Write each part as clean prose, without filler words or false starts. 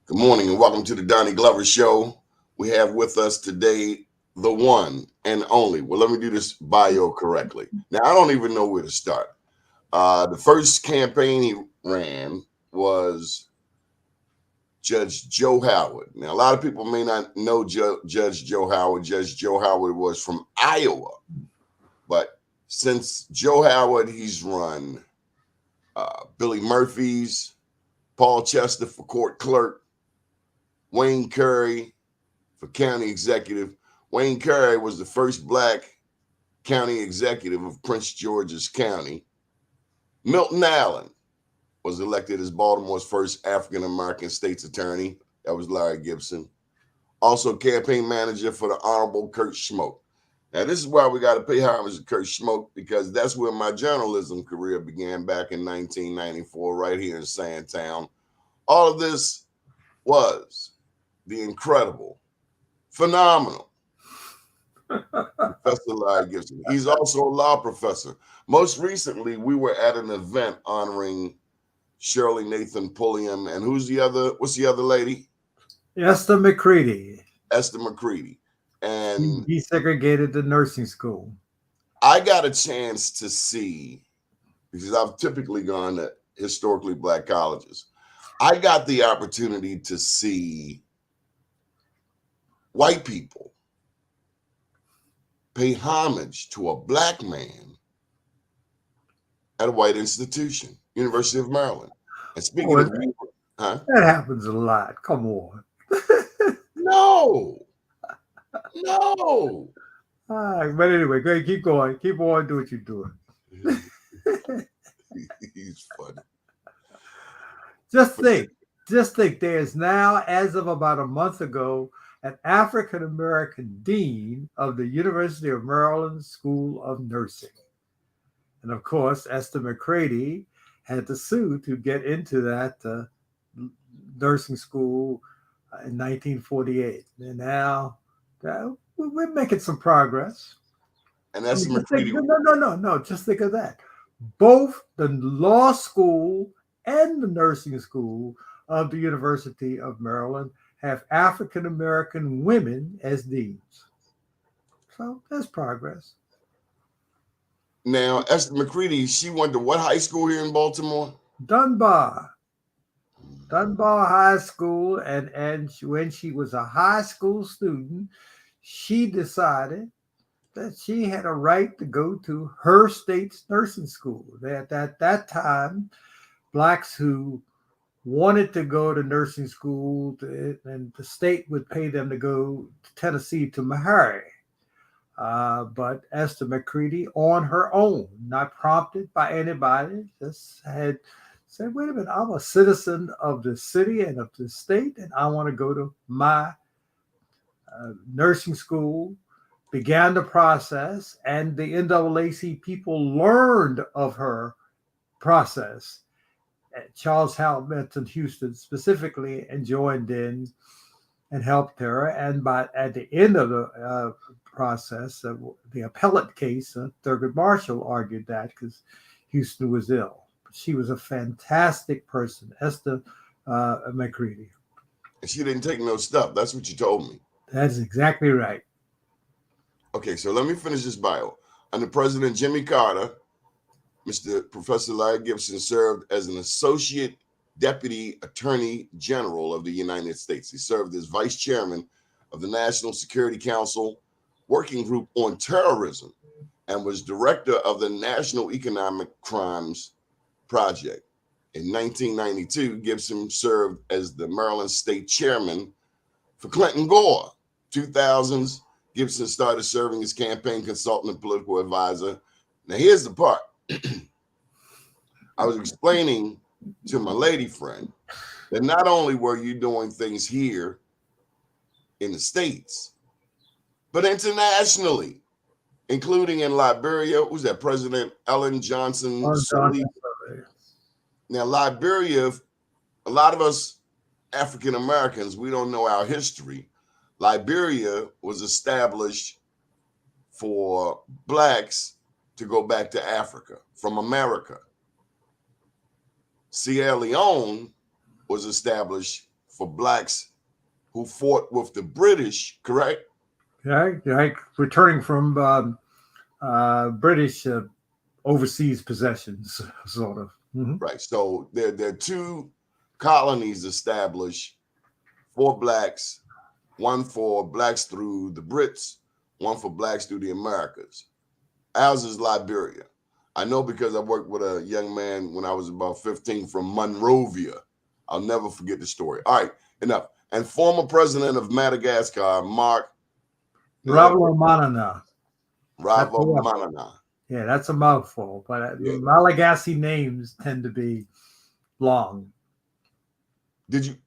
Good morning and welcome to the Donnie Glover Show. We have with us today the one and only. Well, let me do this bio correctly. Now, I don't even know where to start. The first campaign he ran was Judge Joe Howard. Now, a lot of people may not know Judge Joe Howard. Judge Joe Howard was from Iowa. But since Joe Howard, he's run Billy Murphy's, Paul Chester for court clerk, Wayne Curry for county executive. Wayne Curry was the first black county executive of Prince George's County. Milton Allen was elected as Baltimore's first African-American state's attorney. That was Larry Gibson. Also campaign manager for the Honorable Kurt Schmoke. Now, this is why we got to pay homage to Kurt Schmoke, because that's where my journalism career began back in 1994, right here in Sandtown. All of this was the incredible, phenomenal Professor Larry Gibson. He's also a law professor. Most recently, we were at an event honoring Shirley Nathan Pulliam, and what's the other lady? Esther McCready. Esther McCready. And he segregated the nursing school. I got a chance to see, because I've typically gone to historically black colleges, I got the opportunity to see white people pay homage to a black man at a white institution, University of Maryland. And speaking of, that happens a lot. Come on. No. All right, but anyway, go ahead, keep going. Keep on, do what you're doing. He's funny. Just think, there's now, as of about a month ago, an African-American dean of the University of Maryland School of Nursing. And of course, Esther McCready had to sue to get into that nursing school in 1948. And now we're making some progress. And Esther McCready. No. Just think of that. Both the law school and the nursing school of the University of Maryland have African-American women as deans. So that's progress. Now, Esther McCready, she went to what high school here in Baltimore? Dunbar High School. And when she was a high school student, she decided that she had a right to go to her state's nursing school. At that time, blacks who wanted to go to nursing school, and the state would pay them to go to Tennessee to Meharry. But Esther McCready, on her own, not prompted by anybody, just had said, wait a minute, I'm a citizen of the city and of the state, and I want to go to my nursing school. Began the process, and the NAACP people learned of her process. Charles Hamilton Houston specifically, and joined in and helped her. And at the end of the process, the appellate case, Thurgood Marshall argued that because Houston was ill. But she was a fantastic person, Esther McCready. And she didn't take no stuff. That's what you told me. That's exactly right. Okay, so let me finish this bio. Under President Jimmy Carter, Mr. Professor Larry Gibson served as an Associate Deputy Attorney General of the United States. He served as Vice Chairman of the National Security Council Working Group on Terrorism and was Director of the National Economic Crimes Project. In 1992, Gibson served as the Maryland State Chairman for Clinton Gore. 2000s, Gibson started serving as campaign consultant and political advisor. Now, here's the part. I was explaining to my lady friend that not only were you doing things here in the States, but internationally, including in Liberia. Who's that? President Ellen Johnson Sirleaf. Now, Liberia, a lot of us African Americans, we don't know our history. Liberia was established for blacks to go back to Africa from America. Sierra Leone was established for blacks who fought with the British, correct? Right. Returning from British overseas possessions, sort of. Mm-hmm. Right. So there are two colonies established for blacks, one for blacks through the Brits, one for blacks through the Americas. Ours is Liberia. I know because I worked with a young man when I was about 15 from Monrovia. I'll never forget the story. All right, enough. And former president of Madagascar, Mark Ravalomanana. Ravalomanana. Yeah, that's a mouthful, but Yeah. Malagasy names tend to be long. Did you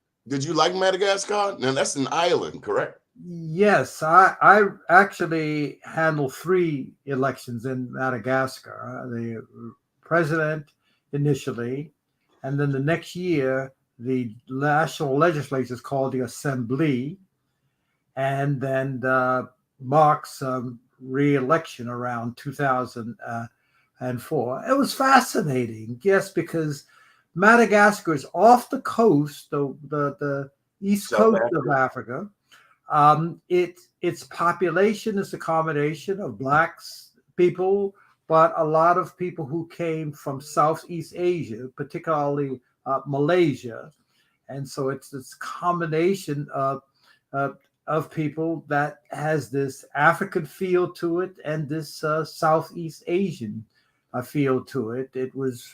like Madagascar? Now that's an island, correct? Yes, I actually handled 3 elections in Madagascar. The president initially, and then the next year, the national legislature is called the Assembly, and then Mark's re-election around 2004. It was fascinating, yes, because Madagascar is off the coast, the east coast of Africa. Its population is a combination of blacks people, but a lot of people who came from Southeast Asia, particularly Malaysia, and so it's this combination of people that has this African feel to it and this Southeast Asian feel to it. It was,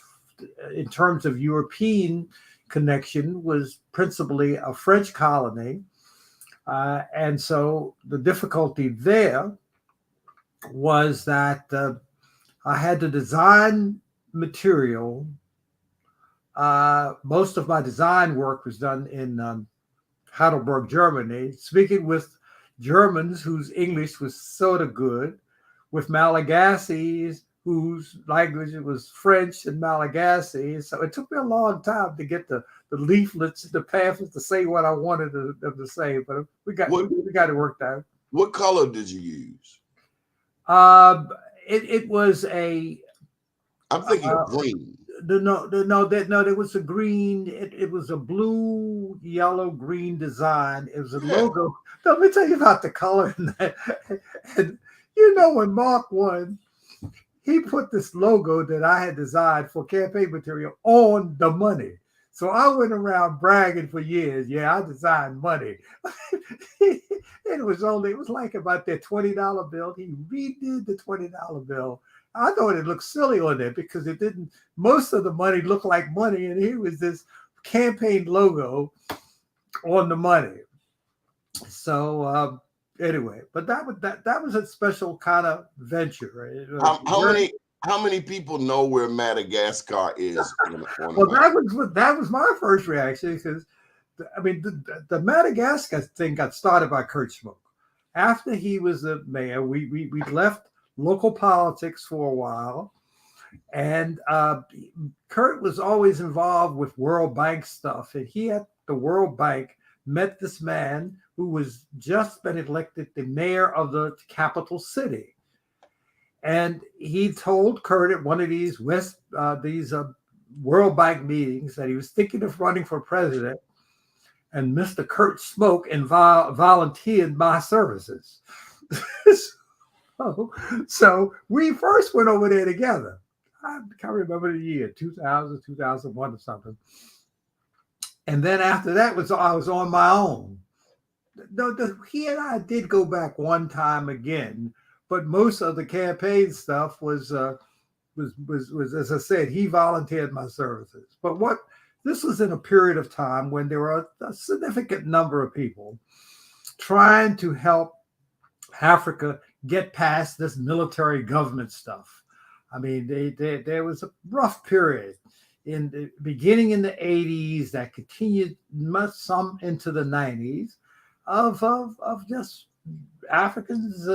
in terms of European connection, was principally a French colony. And so the difficulty there was that I had to design material. Most of my design work was done in Heidelberg, Germany, speaking with Germans whose English was sort of good, with Malagasys whose language was French and Malagasy. So it took me a long time to get the leaflets, the pamphlets to say what I wanted them to say, but we got it worked out. What color did you use? It was a. I'm thinking green. No, there was a green. It was a blue, yellow, green design. It was a logo. Let me tell you about the color in that. And when Mark won, he put this logo that I had designed for campaign material on the money. So I went around bragging for years. Yeah, I designed money. It was like about that $20 bill. He redid the $20 bill. I thought it looked silly on there because it didn't. Most of the money looked like money, and here was this campaign logo on the money. So anyway, but that was a special kind of venture. Right? How many people know where Madagascar is? Well, that was my first reaction, because I mean the Madagascar thing got started by Kurt Schmoke. After he was the mayor, we left local politics for a while, and Kurt was always involved with World Bank stuff, and he at the World Bank met this man who was just been elected the mayor of the capital city. And he told Kurt at one of these World Bank meetings that he was thinking of running for president, and Mr. Kurt Schmoke volunteered my services. So we first went over there together. I can't remember the year, 2000, 2001 or something. And then after that I was on my own. He and I did go back one time again, but most of the campaign stuff was as I said, he volunteered my services. But this was in a period of time when there were a significant number of people trying to help Africa get past this military government stuff. I mean, there was a rough period beginning in the 80s that continued some into the 90s of just Africans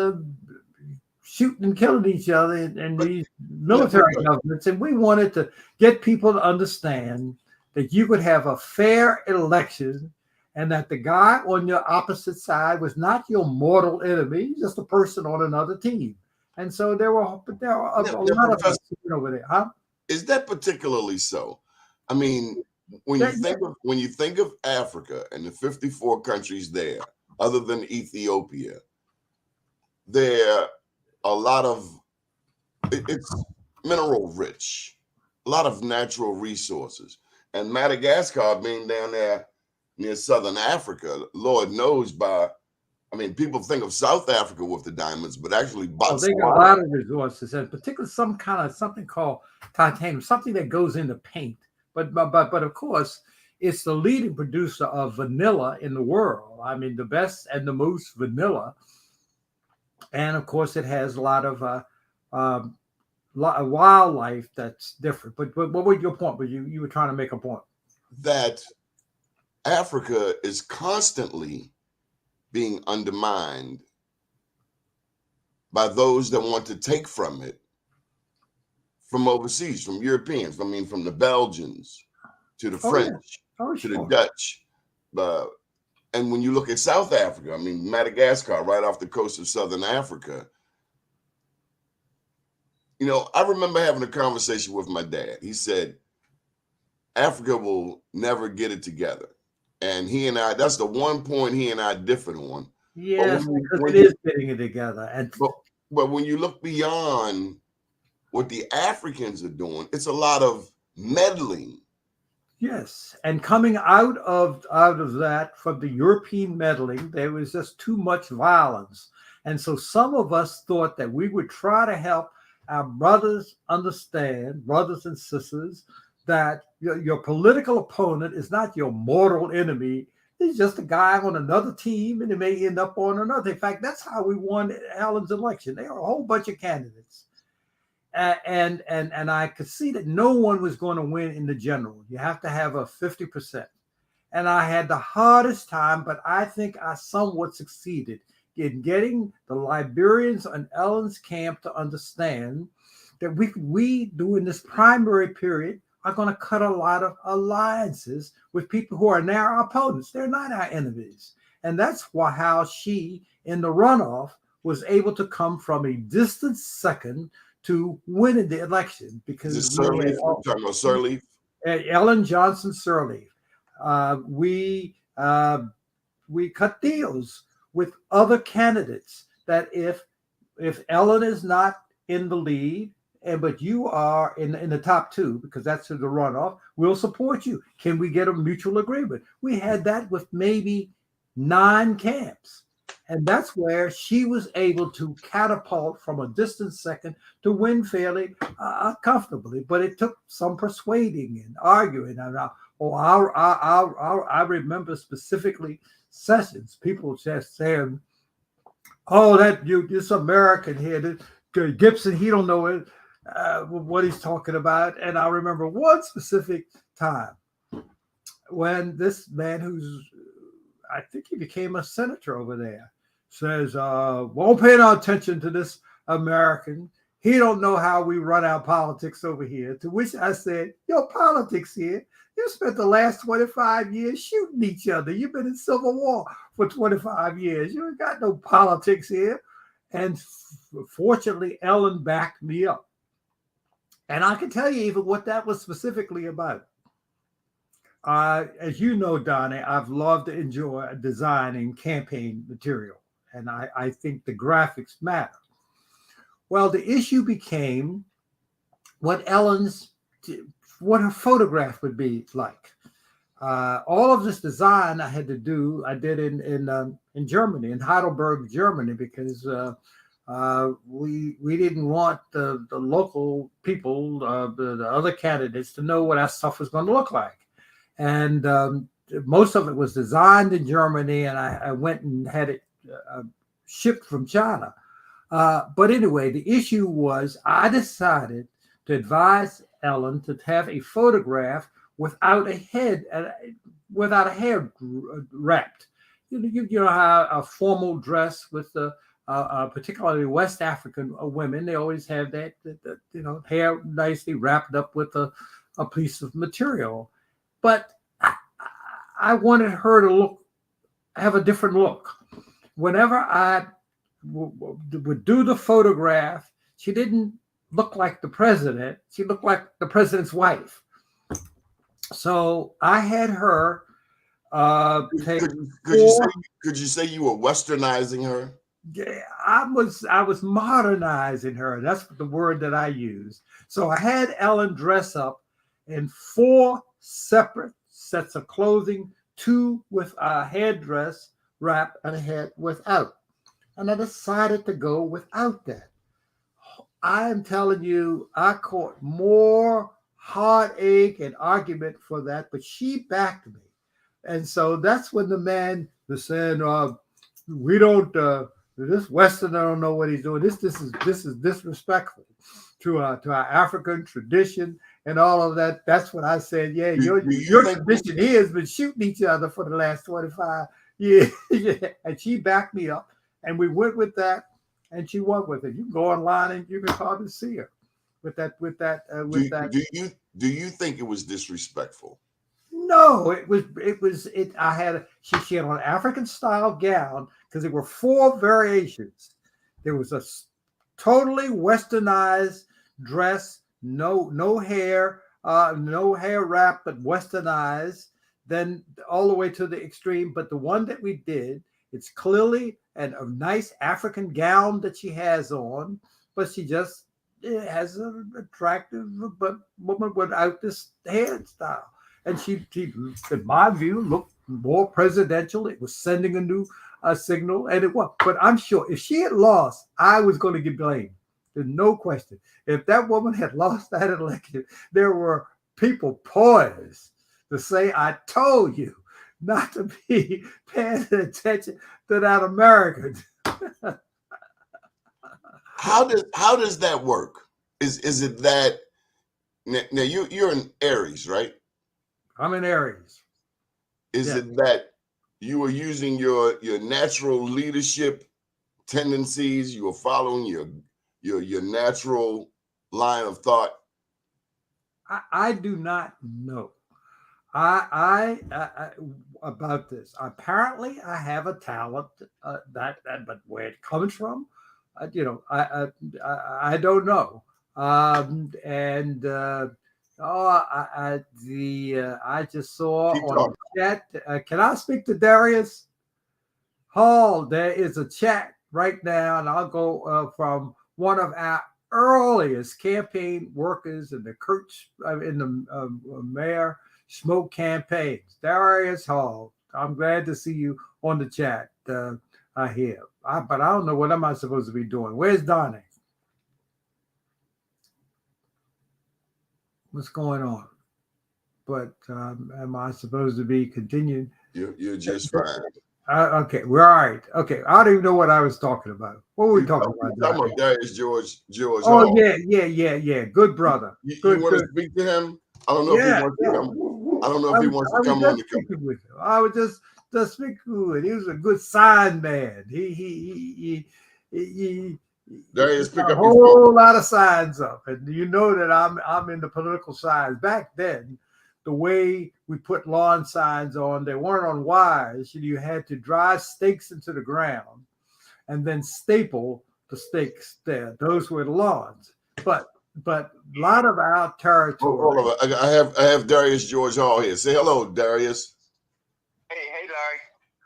shooting and killing each other in these military governments. And we wanted to get people to understand that you could have a fair election, and that the guy on your opposite side was not your mortal enemy, just a person on another team. And so there were a lot of us over there. Huh? Is that particularly so? I mean, when you think of Africa and the 54 countries there, other than Ethiopia, there are a lot of it's mineral rich, a lot of natural resources. And Madagascar being down there near Southern Africa, Lord knows people think of South Africa with the diamonds, but actually They got a Botswana. lot of resources, and particularly something called titanium, something that goes into paint. But of course, it's the leading producer of vanilla in the world. I mean, the best and the most vanilla, and of course, it has a lot of wildlife that's different. But what was your point? But you were trying to make a point That Africa is constantly being undermined by those that want to take from it from overseas, from Europeans. I mean, from the Belgians to the French to the Dutch. And when you look at South Africa, I mean, Madagascar, right off the coast of Southern Africa, I remember having a conversation with my dad. He said, Africa will never get it together. And that's the one point he and I differed on. Yes, because it is getting it together. But when you look beyond what the Africans are doing, it's a lot of meddling. Yes, and coming out of that, from the European meddling, there was just too much violence. And so some of us thought that we would try to help our brothers understand, brothers and sisters, that your political opponent is not your mortal enemy. He's just a guy on another team, and it may end up on another. In fact, that's how we won Allen's election. There were a whole bunch of candidates. And I could see that no one was going to win in the general. You have to have a 50%. And I had the hardest time, but I think I somewhat succeeded in getting the Liberians on Ellen's camp to understand that we during this primary period are going to cut a lot of alliances with people who are now our opponents. They're not our enemies. And that's how she, in the runoff, was able to come from a distant second to winning the election. Because is this Sirleaf? We're talking about Sirleaf? Ellen Johnson Sirleaf. We cut deals with other candidates that if Ellen is not in the lead, but you are in the top two, because that's the runoff, we'll support you. Can we get a mutual agreement? We had that with maybe 9 camps. And that's where she was able to catapult from a distant second to win fairly comfortably. But it took some persuading and arguing. I remember specifically sessions, people just saying, "Oh, this American here, Gibson, he don't know what he's talking about." And I remember one specific time when this man, I think he became a senator over there, says, "Won't pay no attention to this American. He don't know how we run our politics over here." To which I said, "Your politics here, you spent the last 25 years shooting each other. You've been in Civil War for 25 years. You ain't got no politics here." And fortunately, Ellen backed me up. And I can tell you even what that was specifically about. As you know, Donnie, I've loved to enjoy designing campaign material. And I think the graphics matter. Well, the issue became what her photograph would be like. All of this design I did in Germany, in Heidelberg, Germany, because we didn't want the local people, the other candidates, to know what our stuff was going to look like. And most of it was designed in Germany, and I went and had it shipped from China. But anyway, the issue was I decided to advise Ellen to have a photograph without a head wrapped. You know how a formal dress with the particularly West African women, they always have that hair nicely wrapped up with a piece of material. But I wanted her to have a different look. Whenever I would do the photograph, she didn't look like the president. She looked like the president's wife. So I had her take Could you say 4. you were westernizing her? Yeah, I was modernizing her. That's the word that I use. So I had Ellen dress up in 4 separate sets of clothing, 2 with a headdress wrap and a head without. And I decided to go without that. I am telling you, I caught more heartache and argument for that, but she backed me. And so that's when the man was saying, we don't this Westerner don't know what he's doing. This is disrespectful to our African tradition and all of that. That's what I said. Yeah, Do you your think tradition here has been shooting each other for the last 25 years. Yeah. And she backed me up, and we went with that, and she went with it. You can go online and you can probably see her with that do you think it was disrespectful? No, it. I had she had an African style gown because there were 4 variations. There was a totally westernized dress, no hair wrap, but westernized. Then all the way to the extreme. But the one that we did, it's clearly a nice African gown that she has on, but she just has an attractive but woman without this hairstyle. And she, in my view, looked more presidential. It was sending a new signal, and it was. But I'm sure if she had lost, I was going to get blamed. There's no question. If that woman had lost that election, there were people poised to say, "I told you not to be paying attention to that American." How does that work? Is it that now you're an Aries, right? I'm in Aries. Is Yeah. it that you are using your natural leadership tendencies? You are following your natural line of thought? I do not know. I about this. Apparently, I have a talent but where it comes from, I don't know. And I just saw Keep on talking. the chat. Can I speak to Darius Hall? There is a chat right now, and I'll go from one of our earliest campaign workers in the mayor smoke campaigns. Darius Hall, I'm glad to see you on the chat here. But I don't know what am I supposed to be doing. Where's Donnie? What's going on? But am I supposed to be continuing? You're just fine. Okay, we're all right. Okay, I don't even know what I was talking about. What were we talking about? Talking about Darius George Oh Hall. yeah. Good brother. You want to speak to him? I don't know if he wants to come. I don't know if he wants to come on the camera. With him. I was just speaking with him. He was a good sign man. He Darius, pick a up your whole phone. lot of signs up, and you know that I'm into political signs. Back then, the way we put lawn signs on, they weren't on wires. You had to drive stakes into the ground and then staple the stakes there. Those were the lawns. But a lot of our territory. Hold on. I have Darius George Hall here. Say hello, Darius. Hey, Larry.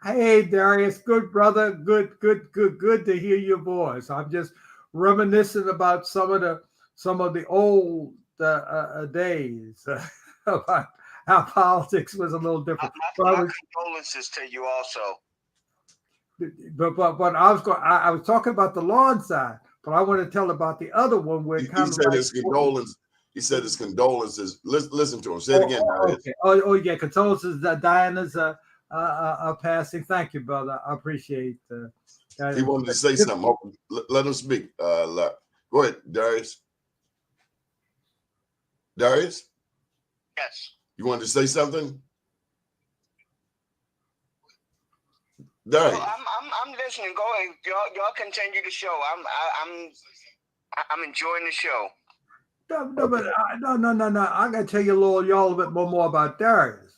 Hey, Darius, good brother, good to hear your voice. I'm just reminiscing about some of the old days about how politics was a little different. My condolences to you also. But I was talking about the lawn side, but I want to tell about the other one where he said his condolences. He said his condolences. Listen to him. Say it again, Darius. Okay. Oh yeah, condolences that Diana's passing. Thank you, brother. I appreciate. He wanted to say something. Let him speak. Go ahead, Darius. Darius? Yes. You wanted to say something? Darius. I'm listening. Go ahead. Y'all continue the show. I'm enjoying the show. No. I gotta tell you y'all a bit more about Darius.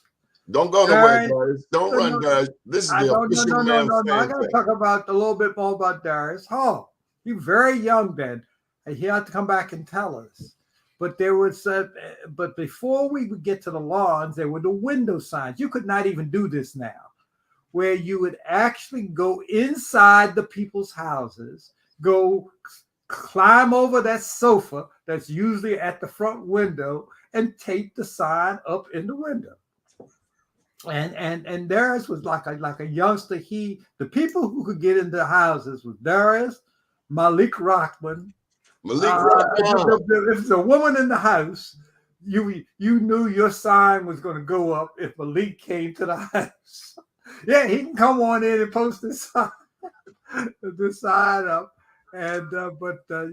Don't go nowhere, Darius. Don't run, Darius. This is the official man. No. I gotta talk about a little bit more about Darius Hall. He was very young then, and he had to come back and tell us. But there was, but before we would get to the lawns, there were the window signs. You could not even do this now, where you would actually go inside the people's houses, go climb over that sofa that's usually at the front window, and tape the sign up in the window. And Darius was like a youngster. The people who could get into houses was Darius, Malik Rockman. If there's a woman in the house, you knew your sign was going to go up if Malik came to the house. Yeah, he can come on in and post this sign up. And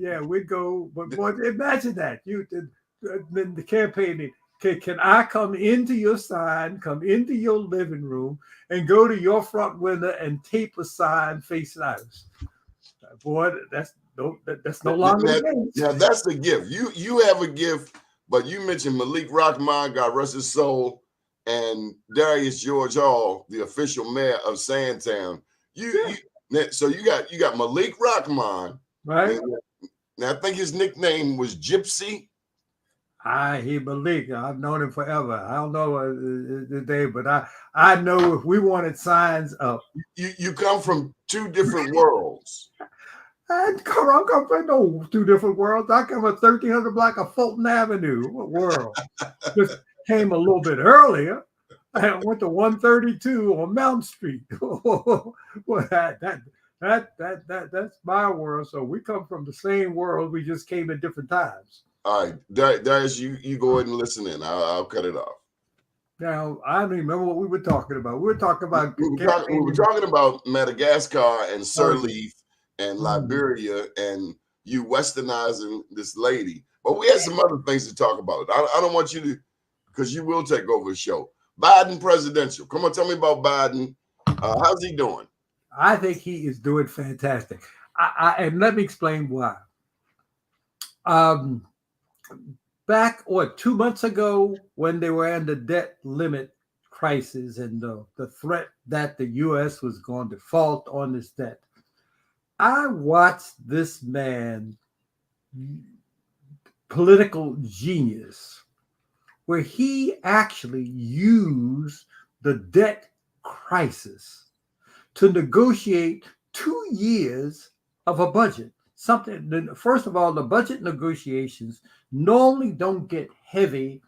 yeah, we go. But boy, imagine that the campaign. Can I come into your sign, come into your living room, and go to your front window and tape a sign facing out? Boy, that's no longer the case. Yeah, that's the gift. You have a gift, but you mentioned Malik Rahman, God rest his soul, and Darius George Hall, the official mayor of Sandtown. So you got Malik Rahman, right? Now I think his nickname was Gypsy. Malik. I've known him forever. I don't know the day, but I know if we wanted signs up. You come from two different worlds. I come from no two different worlds. I come from 1300 block of Fulton Avenue. What world? Just came a little bit earlier. I went to 132 on Mount Street. Well, that's my world. So we come from the same world. We just came at different times. All right, Darius, you go ahead and listen in. I'll cut it off. Now, I don't remember what we were talking about. We were talking about we were talking about Madagascar and Sirleaf and Liberia and you westernizing this lady. But we had some other things to talk about. I don't want you to, because you will take over the show. Biden presidential. Come on, tell me about Biden. How's he doing? I think he is doing fantastic. And let me explain why. Back 2 months ago, when they were in the debt limit crisis and the threat that the U.S. was going to default on this debt, I watched this man, political genius, where he actually used the debt crisis to negotiate 2 years of a budget. First of all, the budget negotiations normally don't get heavy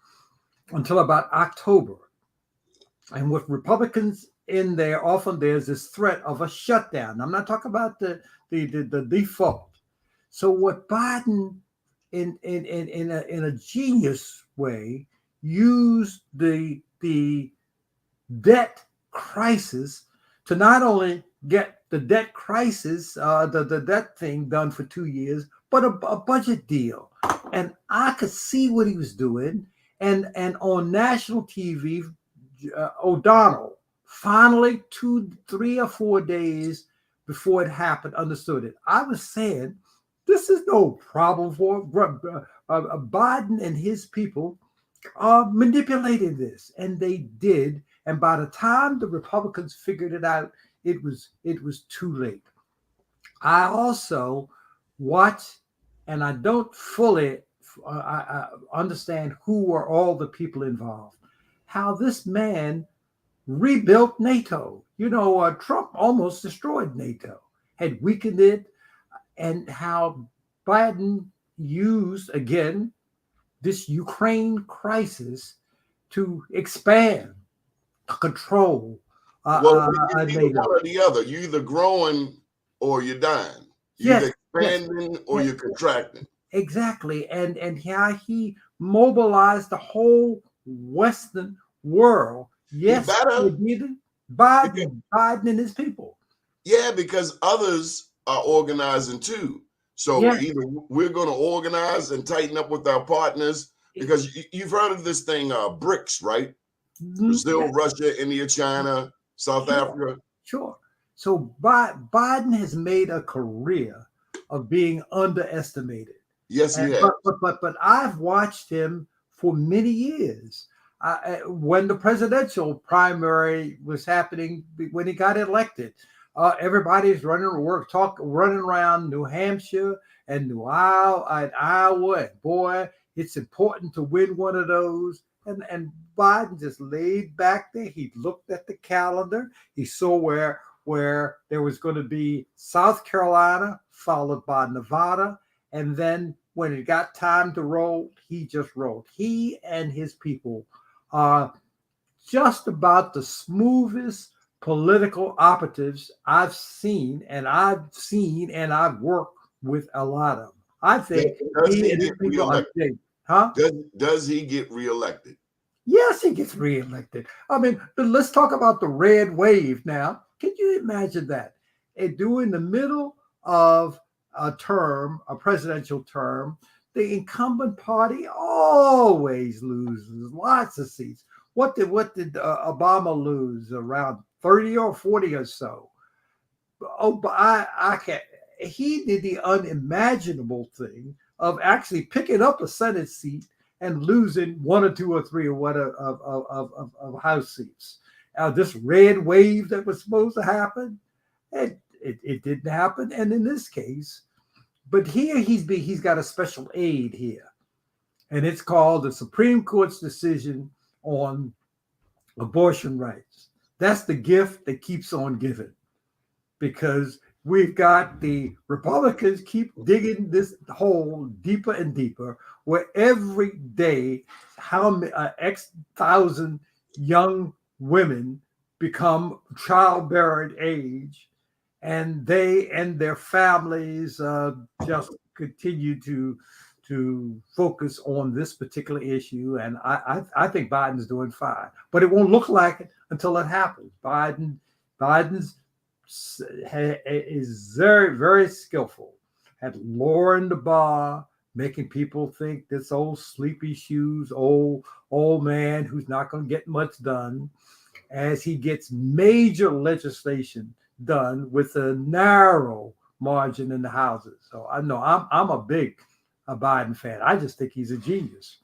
until about October. And with Republicans in there, often there's this threat of a shutdown. I'm not talking about the default. So what Biden, in a genius way, used the debt crisis to not only get the debt crisis, the debt thing done for 2 years, but a budget deal. And I could see what he was doing. And on national TV, O'Donnell finally 2, 3, or 4 days before it happened understood it. I was saying, this is no problem for Biden and his people manipulated this, and they did. And by the time the Republicans figured it out, it was too late. I also watch, and I don't fully I understand who were all the people involved. How this man rebuilt NATO. Trump almost destroyed NATO, had weakened it, and how Biden used, again, this Ukraine crisis to expand, control. Well, either one or the other. You're either growing or you're dying. You're either expanding or you're contracting. Exactly. And how he mobilized the whole Western world. Yes, Biden and his people. Yeah, because others are organizing too. So either we're going to organize and tighten up with our partners, because you've heard of this thing, BRICS, right? Brazil, Russia, India, China, South Africa. Sure. So Biden has made a career of being underestimated. Yes, he has. But I've watched him for many years. When the presidential primary was happening, when he got elected, everybody's running around New Hampshire and Iowa, and boy, It's important to win one of those. And Biden just laid back there. He looked at the calendar. He saw where there was going to be South Carolina, followed by Nevada. And then when it got time to roll, he just rolled. He and his people are just about the smoothest political operatives I've seen, and I've worked with a lot of them. I think Does he he and his get people are reelected? great. Huh? Does he get reelected? Yes, he gets reelected. I mean, but let's talk about the red wave now. Can you imagine that? And during the middle of a term, a presidential term, the incumbent party always loses lots of seats. What did Obama lose? Around 30 or 40 or so. Oh, but I can't. He did the unimaginable thing of actually picking up a Senate seat and losing one or two or three of House seats. This red wave that was supposed to happen, it didn't happen. And in this case, but here he's got a special aid here, and it's called the Supreme Court's decision on abortion rights. That's the gift that keeps on giving, because we've got the Republicans keep digging this hole deeper and deeper, where every day how many X thousand young women become childbearing age, and they and their families just continue to focus on this particular issue. And I think Biden's doing fine, but it won't look like it until it happens. Biden's is very, very skillful at lowering the bar, making people think this old sleepy shoes, old man who's not going to get much done, as he gets major legislation done with a narrow margin in the houses. So I know I'm a big Biden fan. I just think he's a genius.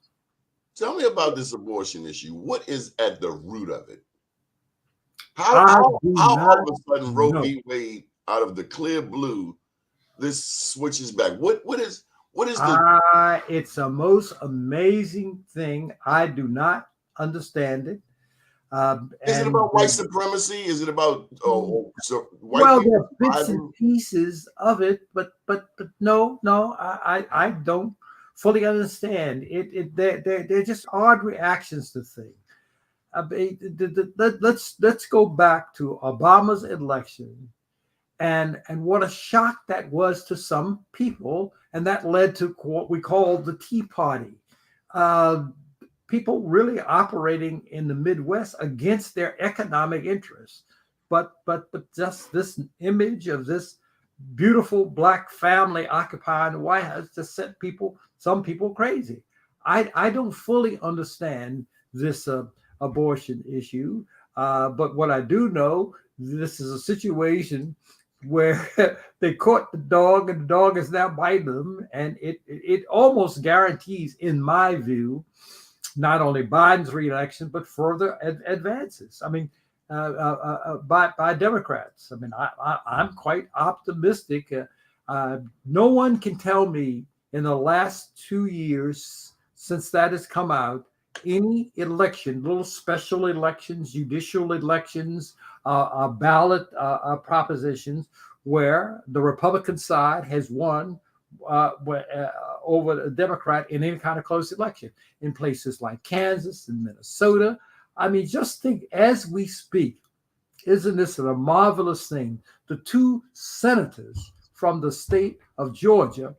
Tell me about this abortion issue. What is at the root of it? How all of a sudden Roe v. Wade, out of the clear blue, this switches back? What is the? It's a most amazing thing. I do not understand it. Is it about white supremacy? Is it about well, there are bits and pieces of it, but no, I don't fully understand it. They're just odd reactions to things. Let's go back to Obama's election, and what a shock that was to some people, and that led to what we call the Tea Party. People really operating in the Midwest against their economic interests, but just this image of this beautiful black family occupying the White House just set some people crazy. I don't fully understand this abortion issue, but what I do know, this is a situation where they caught the dog and the dog is now biting them, and it almost guarantees, in my view, not only Biden's reelection but further advances. I mean, by Democrats. I mean, I'm quite optimistic. No one can tell me in the last 2 years since that has come out, any election, little special elections, judicial elections, ballot propositions where the Republican side has won over the Democrat in any kind of close election, in places like Kansas and Minnesota. I mean, just think, as we speak, isn't this a marvelous thing? The two senators from the state of Georgia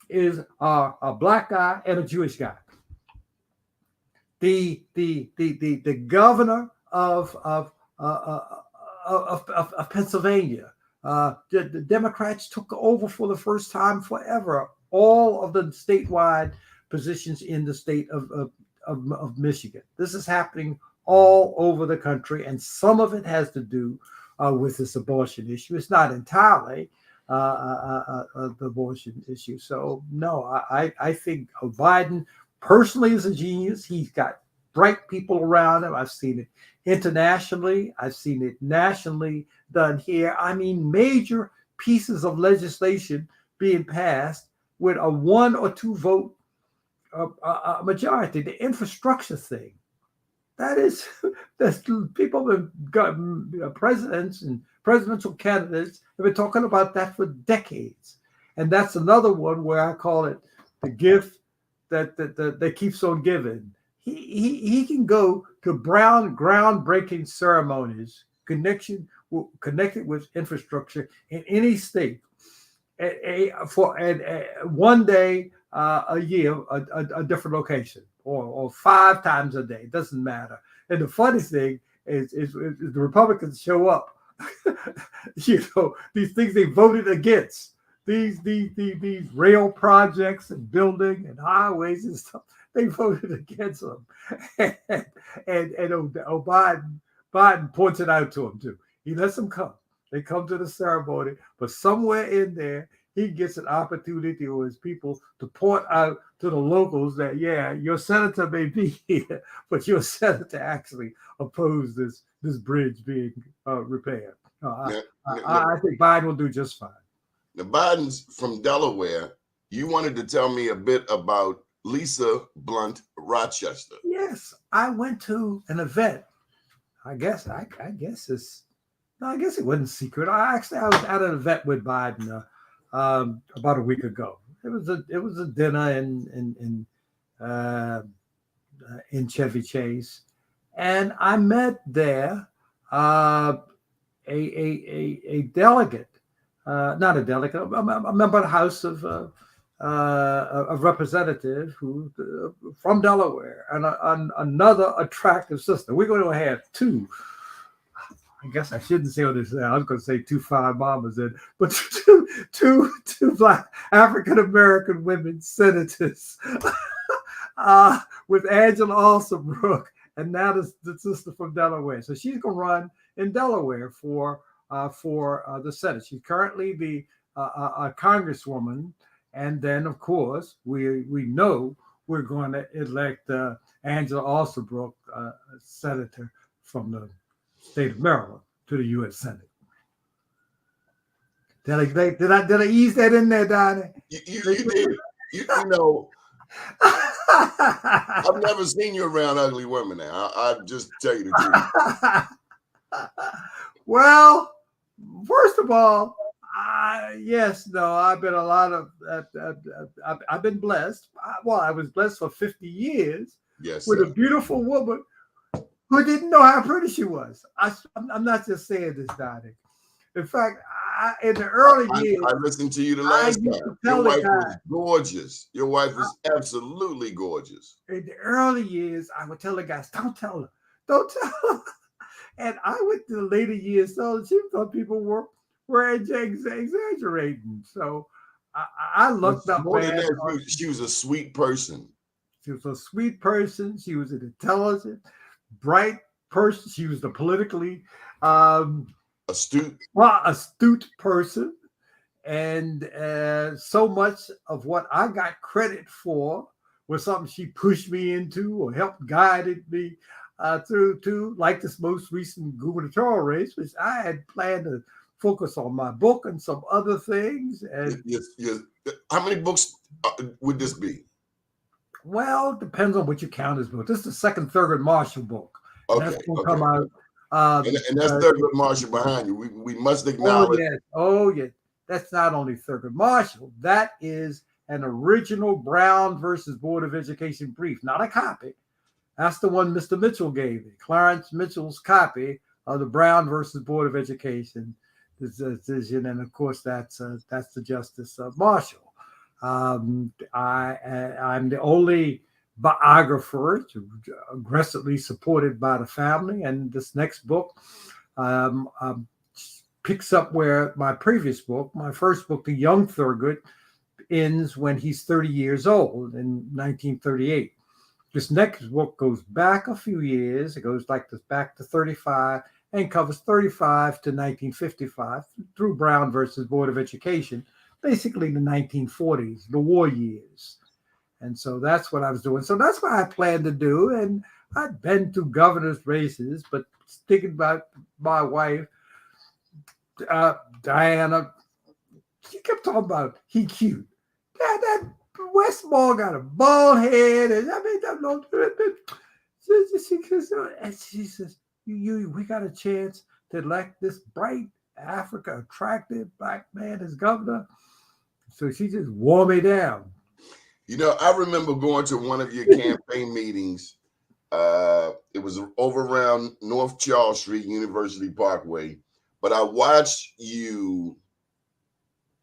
is a black guy and a Jewish guy. The governor of Pennsylvania, the Democrats took over for the first time forever all of the statewide positions in the state of Michigan. This is happening all over the country, and some of it has to do with this abortion issue. It's not entirely the abortion issue. So no, I think Biden personally is a genius. He's got bright people around him. I've seen it internationally. I've seen it nationally done here. I mean, major pieces of legislation being passed with a 1 or 2 vote a majority, the infrastructure thing. That's people have got presidents and presidential candidates have been talking about that for decades, and that's another one where I call it the gift that keeps on giving. He can go to groundbreaking ceremonies connected with infrastructure in any state for one day a year, a different location, or 5 times a day. It doesn't matter. And the funny thing is the Republicans show up. These things they voted against. These rail projects and building and highways and stuff. They voted against them. and Biden points it out to them too. He lets them come. They come to the ceremony, but somewhere in there, he gets an opportunity or his people to point out to the locals that, yeah, your senator may be here, but your senator actually opposed this bridge being repaired. I think Biden will do just fine. Now, Biden's from Delaware. You wanted to tell me a bit about Lisa Blunt Rochester. Yes, I went to an event. I guess it wasn't secret. I was at an event with Biden about a week ago. It was a dinner in Chevy Chase, and I met there a delegate, not a delegate, a member of the House of Representatives who from Delaware, and another attractive sister. We're going to have two. I guess I shouldn't say what this. I was going to say 2 fine mamas, but two Black African American women senators, with Angela Alsabrook, and now the sister from Delaware. So she's going to run in Delaware for the Senate. She's currently the a congresswoman, and then of course we know we're going to elect Angela Alsabrook, senator from the state of Maryland, to the U.S. Senate. Did I ease that in there, Donnie? You did. You know, I've never seen you around ugly women. Now I just tell you the truth. Well, first of all, I've been I've been blessed. I was blessed for 50 years with a beautiful woman who didn't know how pretty she was. I'm not just saying this, Donnie. In fact, in the early years, I listened to you the last time. Your wife was gorgeous. Your wife was absolutely gorgeous. In the early years, I would tell the guys, "Don't tell her, don't tell her." And I went to the later years, so she thought people were exaggerating. So I looked up. She was a sweet person. She was a sweet person. She was an intelligent, bright person. She was the politically astute person. And so much of what I got credit for was something she pushed me into or helped guided me through to, like this most recent gubernatorial race, which I had planned to focus on my book and some other things. And yes. How many books would this be? Well, it depends on what you count as book. This is the second Thurgood Marshall book. Okay, that's going to come out. And that's Thurgood Marshall behind you. We must acknowledge. Oh, yes. That's not only Thurgood Marshall. That is an original Brown versus Board of Education brief, not a copy. That's the one Mr. Mitchell gave me, Clarence Mitchell's copy of the Brown versus Board of Education decision, and of course that's the Justice Marshall. I'm the only biographer aggressively supported by the family, and this next book picks up where my previous book, my first book, The Young Thurgood, ends when he's 30 years old in 1938. This next book goes back a few years. It goes back to 35 and covers 35 to 1955 through Brown versus Board of Education, basically the 1940s, the war years. And so that's what I was doing. So that's what I planned to do. And I'd been to governor's races, but thinking about my wife, Diana, she kept talking about he cute. Westmore got a bald head, and I mean, I know. And she says, we got a chance to elect this bright, Africa attractive black man as governor. So she just wore me down. You know, I remember going to one of your campaign meetings. It was over around North Charles Street, University Parkway. But I watched you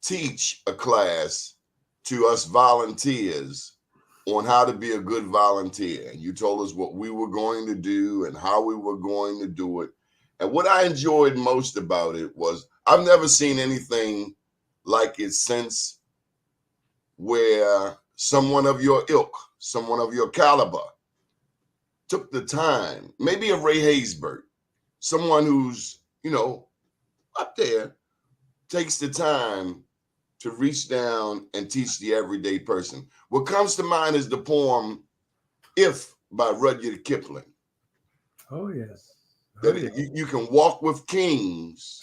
teach a class to us volunteers on how to be a good volunteer. And you told us what we were going to do and how we were going to do it. And what I enjoyed most about it was I've never seen anything like it since, where someone of your ilk, someone of your caliber took the time, maybe a Ray Haysbert, someone who's, you know, up there, takes the time to reach down and teach the everyday person. What comes to mind is the poem "If" by Rudyard Kipling. Oh, yes. That you can walk with kings,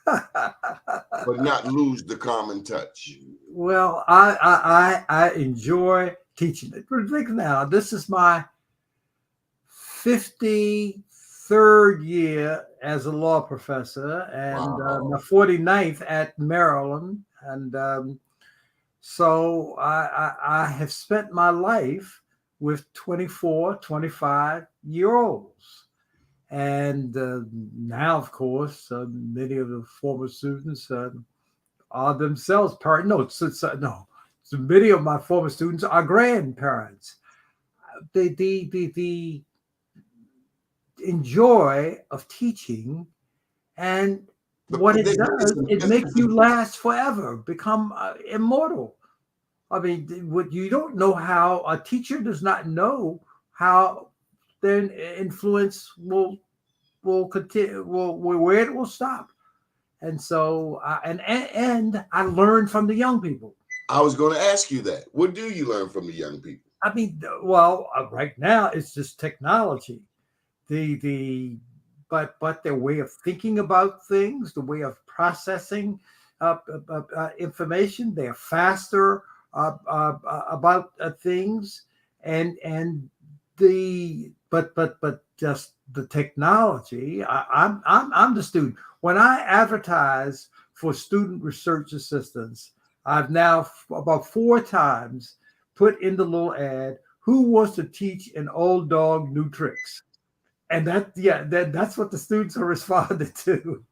but not lose the common touch. Well, I enjoy teaching it. Think now, this is my 53rd year as a law professor, and my 49th at Maryland. And so I have spent my life with 24, 25-year-olds. And now, of course, many of the former students are themselves parents. No, so many of my former students are grandparents. The enjoy of teaching, and what it does, it makes you last forever, become immortal. I mean, what you don't know, how a teacher does not know how their influence will continue, where it will stop. And so, and I learn from the young people. I was going to ask you that. What do you learn from the young people? I mean, well, right now it's just technology, but their way of thinking about things, the way of processing information, they're faster about things, and but just the technology. I'm the student. When I advertise for student research assistants, I've now about 4 times put in the little ad, "Who wants to teach an old dog new tricks?" And that's what the students are responding to.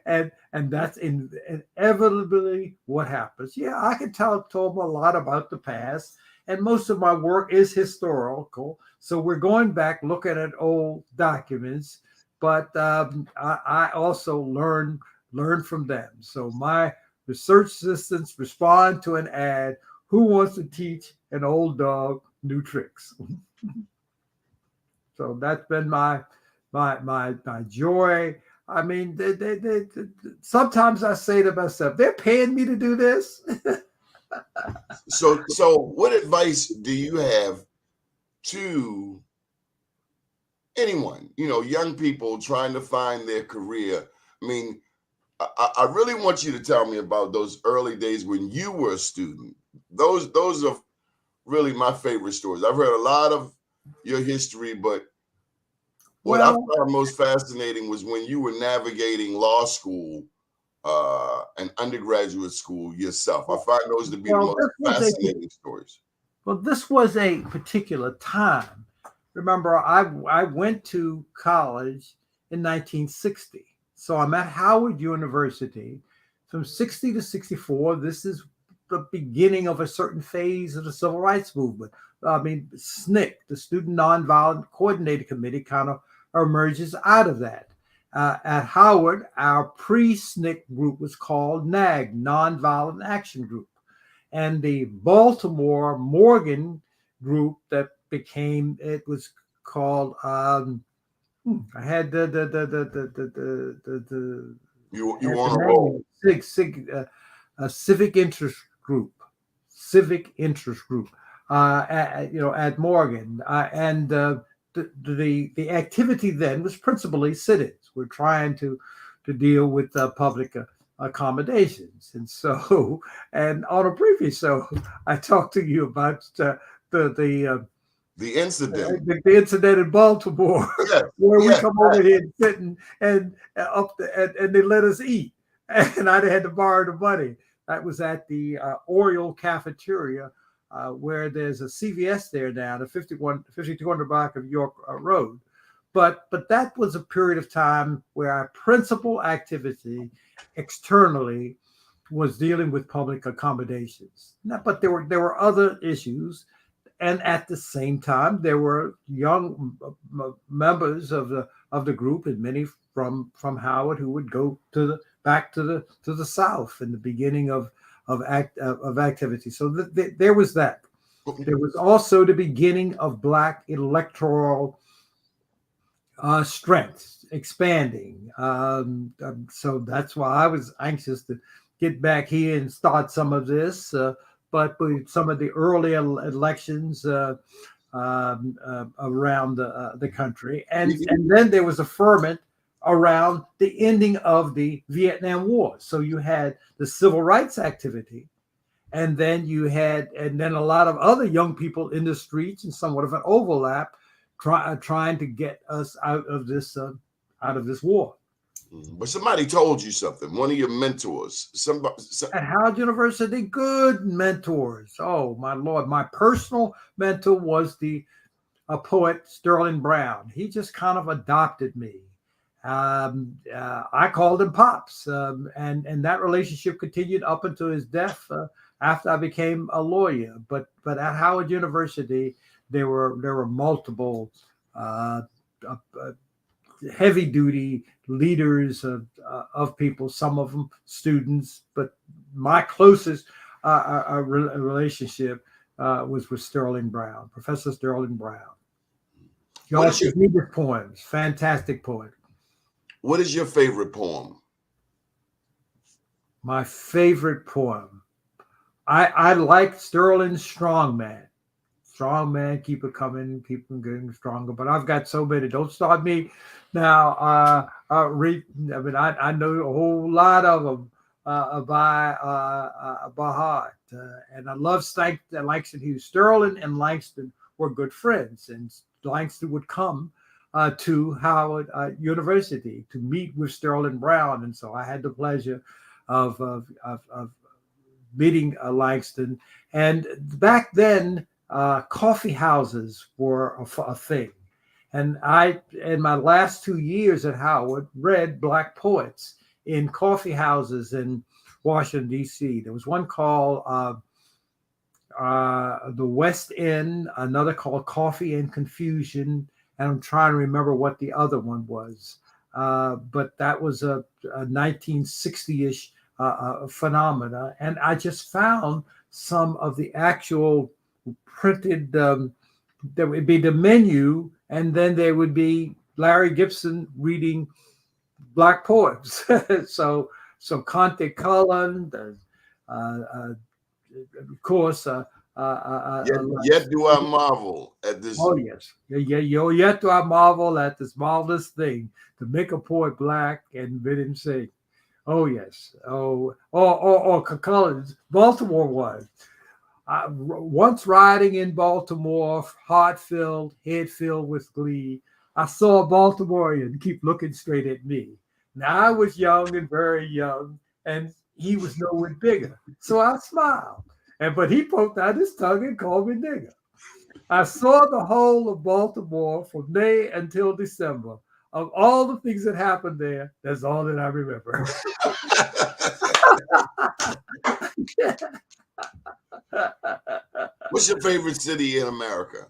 And that's inevitably what happens. Yeah, I can told them a lot about the past, and most of my work is historical. So we're going back looking at old documents, but I also learn from them. So my research assistants respond to an ad, "Who wants to teach an old dog new tricks?" So that's been my joy. I mean, they sometimes I say to myself, they're paying me to do this. So what advice do you have to anyone, young people trying to find their career? I mean, I really want you to tell me about those early days when you were a student. Those are really my favorite stories. I've heard a lot of your history, but what I found most fascinating was when you were navigating law school and undergraduate school yourself. I find those to be the most fascinating stories. Well, this was a particular time. Remember, I went to college in 1960. So I'm at Howard University from 60 to 64. This is the beginning of a certain phase of the civil rights movement. I mean, SNCC, the Student Nonviolent Coordinating Committee, kind of emerges out of that. At Howard, our pre-SNCC group was called NAG, Nonviolent Action Group. And the Baltimore Morgan group that became, it was called, I had you want to roll. Civic Interest Group at Morgan, and the activity then was principally sit-ins. We're trying to deal with public accommodations. And so, and on a previous show, I talked to you about the incident. the incident in Baltimore, Yes, where we yes. come over here and sit and and they let us eat, and I had to borrow the money. That was at the Oriole Cafeteria, where there's a CVS there now, the 5200 block of York Road. But that was a period of time where our principal activity externally was dealing with public accommodations. Now, but there were other issues, and at the same time, there were young members of the group, and many from Howard, who would go back to the South in the beginning of activity. So there was that. There was also the beginning of Black electoral strength expanding. So that's why I was anxious to get back here and start some of this. But with some of the early elections around the country, and then there was a ferment around the ending of the Vietnam War. So you had the civil rights activity, and then a lot of other young people in the streets, and somewhat of an overlap, trying to get us out of this war. But somebody told you something. One of your mentors, At Howard University, good mentors. Oh my Lord, my personal mentor was a poet, Sterling Brown. He just kind of adopted me. I called him Pops, and that relationship continued up until his death after I became a lawyer. But at Howard University, there were multiple heavy duty leaders of people, some of them students, but my closest relationship was with Sterling Brown, Professor Sterling Brown. He also needed poems, fantastic poet. What is your favorite poem? My favorite poem. I like Sterling's Strong Man. Strong man, keep it coming, keep them getting stronger. But I've got so many. Don't start me now. I know a whole lot of them by heart, and I love Langston Hughes. Sterling and Langston were good friends, and Langston would come to Howard University to meet with Sterling Brown, and so I had the pleasure of meeting Langston. And back then, coffee houses were a thing. And I, in my last 2 years at Howard, read Black poets in coffee houses in Washington, D.C. There was one called the West End, another called Coffee and Confusion, and I'm trying to remember what the other one was. But that was a 1960-ish phenomena. And I just found some of the actual printed, there would be the menu, and then there would be Larry Gibson reading Black poems. so Conte Cullen, of course. Yet do I marvel at this. Oh yes, yet do I marvel at this marvelous thing to make a poet black and bid him sing. Oh yes. Cullen's Baltimore was. Once riding in Baltimore, heart filled, head filled with glee, I saw a Baltimorean keep looking straight at me. Now I was young and very young, and he was no whit bigger. So I smiled. But he poked out his tongue and called me nigger. I saw the whole of Baltimore from May until December. Of all the things that happened there, that's all that I remember. What's your favorite city in America?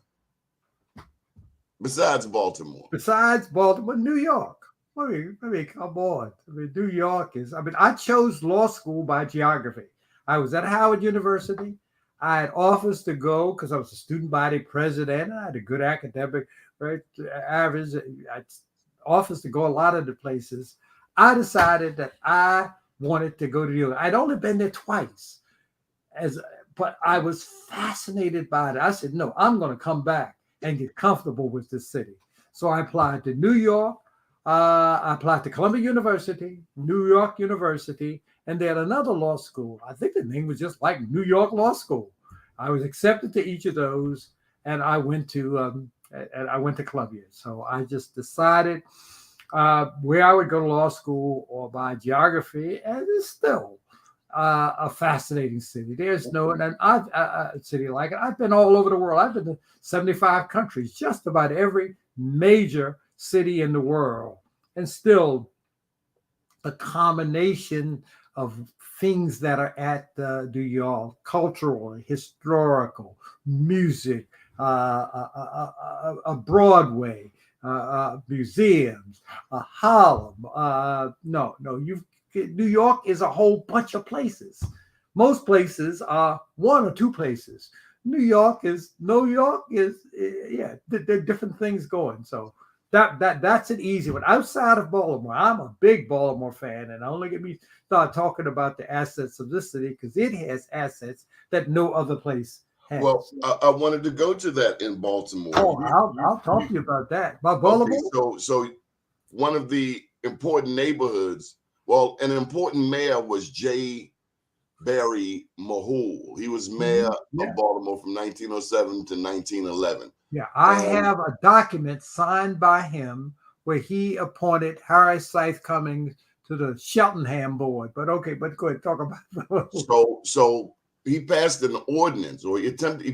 Besides Baltimore. Besides Baltimore, New York. I mean, come on. New York is, I chose law school by geography. I was at Howard University. I had offers to go because I was a student body president. I had a good academic average. I had offers to go a lot of the places. I decided that I wanted to go to New York. I'd only been there twice, but I was fascinated by it. I said, no, I'm going to come back and get comfortable with this city. So I applied to New York. I applied to Columbia University, New York University, and they had another law school. I think the name was just like New York Law School. I was accepted to each of those, and I went to Columbia. So I just decided where I would go to law school or by geography, and it's still a fascinating city. There's no and I've a city like it. I've been all over the world. I've been to 75 countries, just about every major city in the world, and still a combination of things that are at New York: cultural, historical, music, a Broadway, museums, Harlem. New York is a whole bunch of places. Most places are one or two places. New York is yeah. There are different things going. So that's an easy one. Outside of Baltimore, I'm a big Baltimore fan, and only get me start talking about the assets of this city because it has assets that no other place has. Well, I wanted to go to that in Baltimore. Oh, I'll talk to you about that. About Baltimore. Okay, so one of the important neighborhoods. Well, an important mayor was J. Barry Mahul. He was mayor of Baltimore from 1907 to 1911. Yeah, I have a document signed by him where he appointed Harry Scythe Cummings to the Cheltenham board. But okay, but go ahead, talk about it. So he passed an ordinance, or he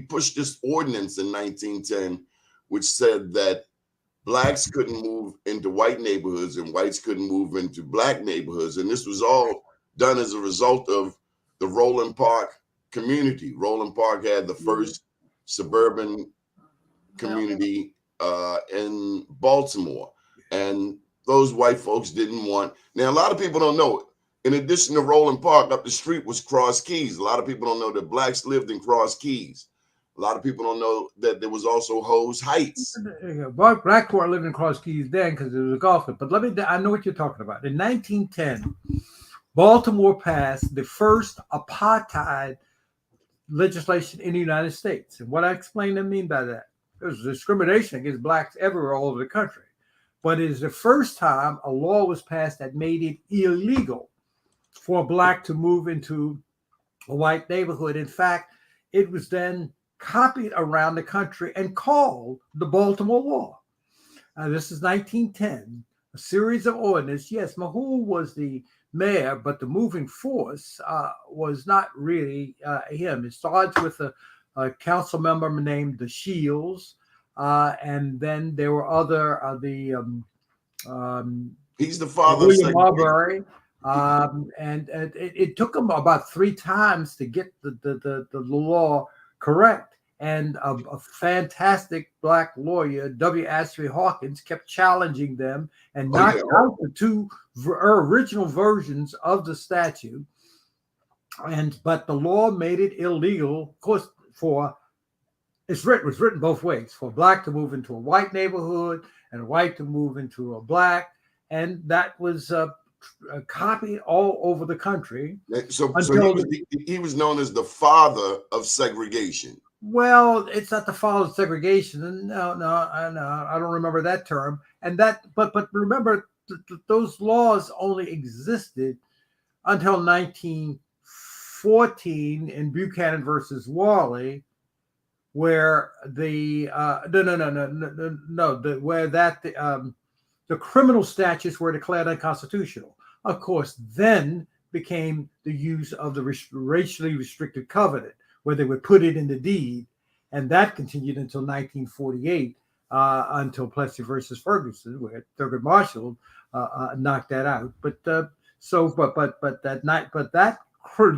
pushed this ordinance in 1910, which said that blacks couldn't move into white neighborhoods and whites couldn't move into black neighborhoods. And this was all done as a result of the Roland Park community. Roland Park had the first suburban community in Baltimore. And those white folks didn't want. Now, a lot of people don't know it. In addition to Roland Park, up the street was Cross Keys. A lot of people don't know that blacks lived in Cross Keys. A lot of people don't know that there was also Hose Heights. Blackport lived in Cross Keys then because it was a golf club. But I know what you're talking about. In 1910, Baltimore passed the first apartheid legislation in the United States. And what I explain and mean by that, there's discrimination against blacks everywhere all over the country. But it is the first time a law was passed that made it illegal for a black to move into a white neighborhood. In fact, it was then copied around the country and called the Baltimore Law. This is 1910, a series of ordinances. Yes, Mahul was the mayor, but the moving force was not really him. It starts with a council member named the Shields, and then there were other he's the father William of Marbury. And it took him about 3 times to get the law correct. And a fantastic black lawyer, W. Ashby Hawkins, kept challenging them and knocked out the 2 original versions of the statute. But the law made it illegal, of course, it was written both ways, for black to move into a white neighborhood and a white to move into a black. And that was copied all over the country. So he was known as the father of segregation. Well, it's not the father of segregation. No, I don't remember that term. And but remember, those laws only existed until 1914 in Buchanan versus Warley, where the criminal statutes were declared unconstitutional. Of course, then became the use of the racially restricted covenant, where they would put it in the deed, and that continued until 1948, until Plessy versus Ferguson, where Thurgood Marshall knocked that out. But that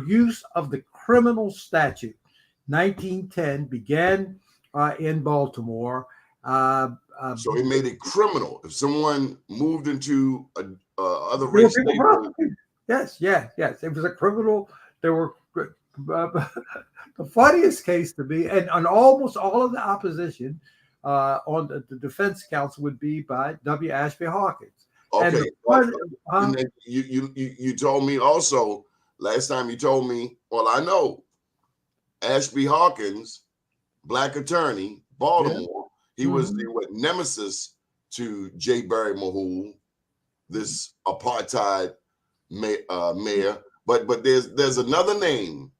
use of the criminal statute, 1910, began in Baltimore. So he made it criminal if someone moved into other race. Yes. It was a criminal. There were the funniest case to me, and on almost all of the opposition on the defense counsel would be by W. Ashby Hawkins. Okay. And then you told me also last time. You told me. Well, I know Ashby Hawkins, black attorney, Baltimore. Yeah. He was the nemesis to J. Barry Mahul, this apartheid mayor. But there's another name.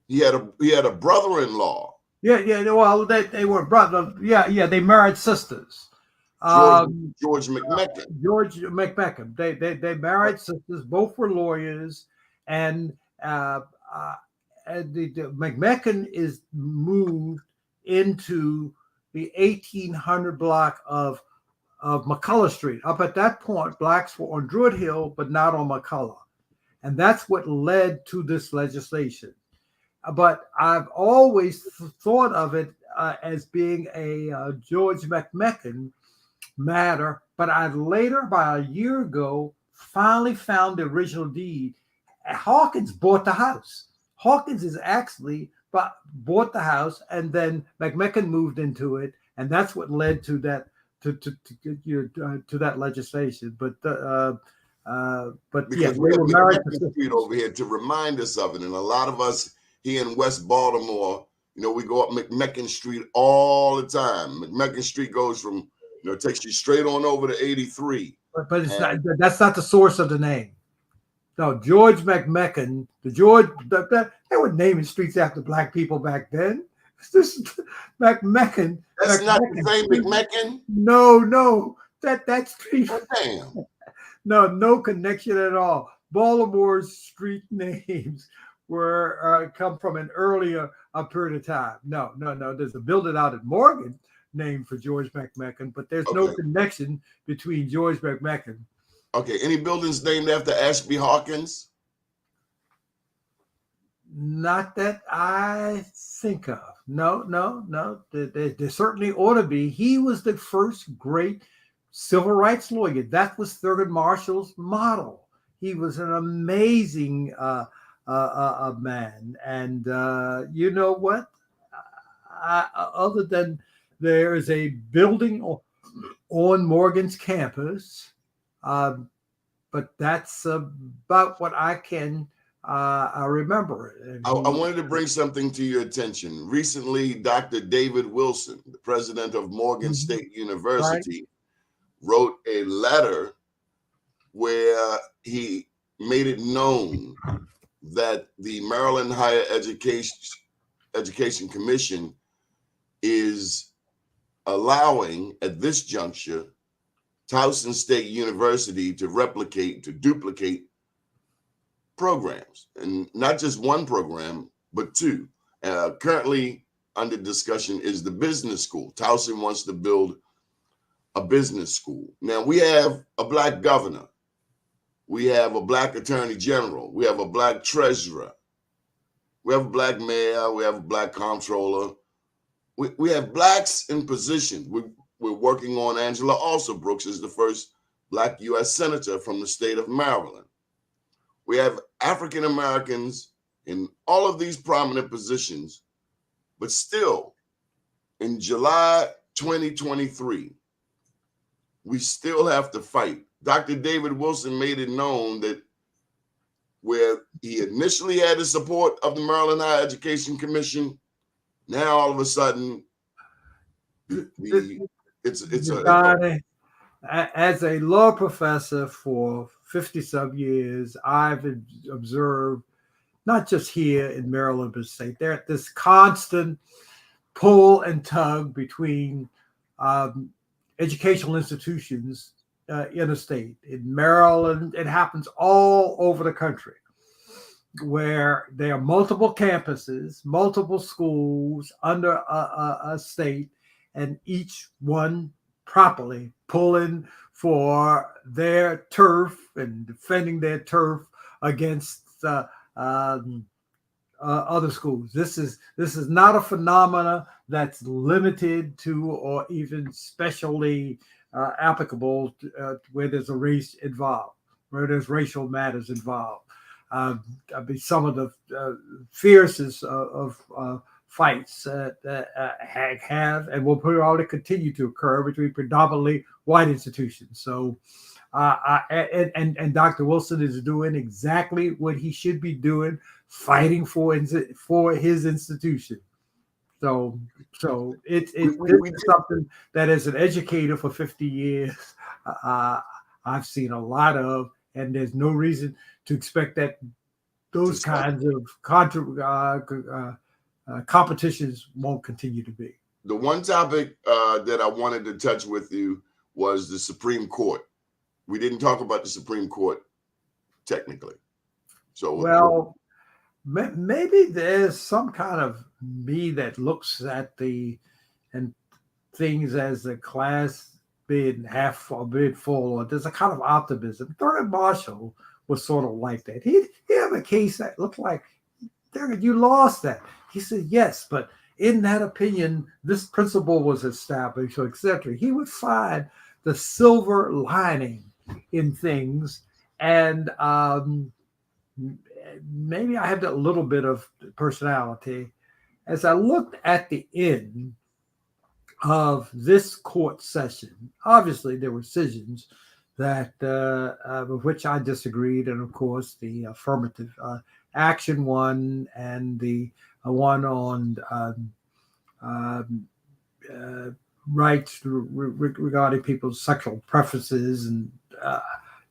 He had a brother-in-law. Yeah. Well, they were brothers. Yeah. They married sisters. George McMecken. George McMecken. They married sisters. Both were lawyers, and the McMecken is moved into the 1800 block of McCullough Street. Up at that point, blacks were on Druid Hill, but not on McCullough, and that's what led to this legislation. But I've always thought of it as being a George McMecken matter. But I later, about a year ago, finally found the original deed. Hawkins bought the house. Hawkins is actually bought the house, and then McMecken moved into it, and that's what led to that to that legislation. But Because yeah, we they have were married McMecken Street over here to remind us of it, and a lot of us here in West Baltimore, we go up McMecken Street all the time. McMecken Street goes from, it takes you straight on over to 83. But it's not, that's not the source of the name. No, George McMecken, they were naming streets after black people back then. This McMecken. That's McMecken. not the same McMecken? No. That street. Oh, damn. No connection at all. Baltimore's street names were come from an earlier period of time. No. There's a building out at Morgan named for George McMecken, but there's no connection between George McMecken. Okay. Any buildings named after Ashby Hawkins? Not that I think of. No. There certainly ought to be. He was the first great civil rights lawyer. That was Thurgood Marshall's model. He was an amazing man. And you know what? Other than there is a building on Morgan's campus, but that's about what I can remember. I wanted to bring something to your attention. Recently, Dr. David Wilson, the president of Morgan State University, wrote a letter where he made it known that the Maryland Higher Education Commission is allowing, at this juncture, Towson State University to duplicate programs, and not just one program, but two. Currently under discussion is the business school. Towson wants to build a business school. Now, we have a black governor. We have a black attorney general. We have a black treasurer. We have a black mayor. We have a black comptroller. We have blacks in position. We're working on Angela Alsobrooks as the first black U.S. senator from the state of Maryland. We have African Americans in all of these prominent positions, but still, in July 2023, we still have to fight. Dr. David Wilson made it known that where he initially had the support of the Maryland Higher Education Commission, now all of a sudden, as a law professor for 50-some years, I've observed, not just here in Maryland, but state, there this constant pull and tug between educational institutions in a state. In Maryland, it happens all over the country, where there are multiple campuses, multiple schools under a state, and each one properly pulling for their turf and defending their turf against other schools. This is not a phenomena that's limited to or even specially applicable where there's a race involved, where there's racial matters involved. Some of the fiercest of fights have and will probably continue to occur between predominantly white institutions. So, and Dr. Wilson is doing exactly what he should be doing, fighting for his institution. So it's something that, as an educator for 50 years, I've seen a lot of, and there's no reason to expect that those kinds of competitions won't continue to be. The one topic that I wanted to touch with you was the Supreme Court. We didn't talk about the Supreme Court technically. So, well, maybe there's some kind of me that looks at the and things as the class being half or being full, or there's a kind of optimism. Thurgood Marshall was sort of like that. He have a case that looked like, Thurgood, you lost that. He said, yes, but in that opinion, this principle was established, or etc. He would find the silver lining in things, and maybe I have that little bit of personality. As I looked at the end of this court session, obviously there were decisions that with which I disagreed, and of course the affirmative action one, and the one on rights regarding people's sexual preferences, and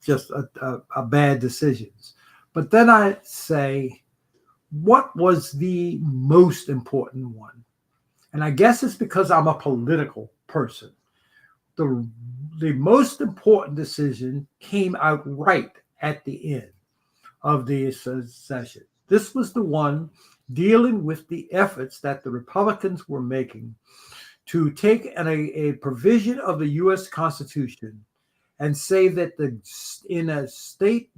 just a bad decisions. But then I say, what was the most important one? And I guess it's because I'm a political person. The most important decision came out right at the end of the session. This was the one dealing with the efforts that the Republicans were making to take a provision of the U.S. Constitution and say that the state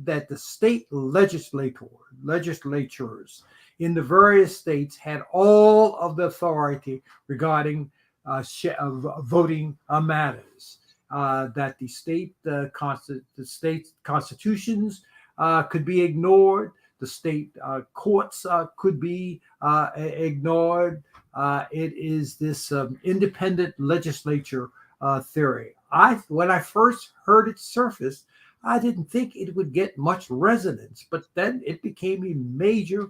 legislatures in the various states had all of the authority regarding voting matters. That the state constitutions could be ignored, the state courts could be ignored. It is this independent legislature theory. When I first heard it surface, I didn't think it would get much resonance, but then it became a major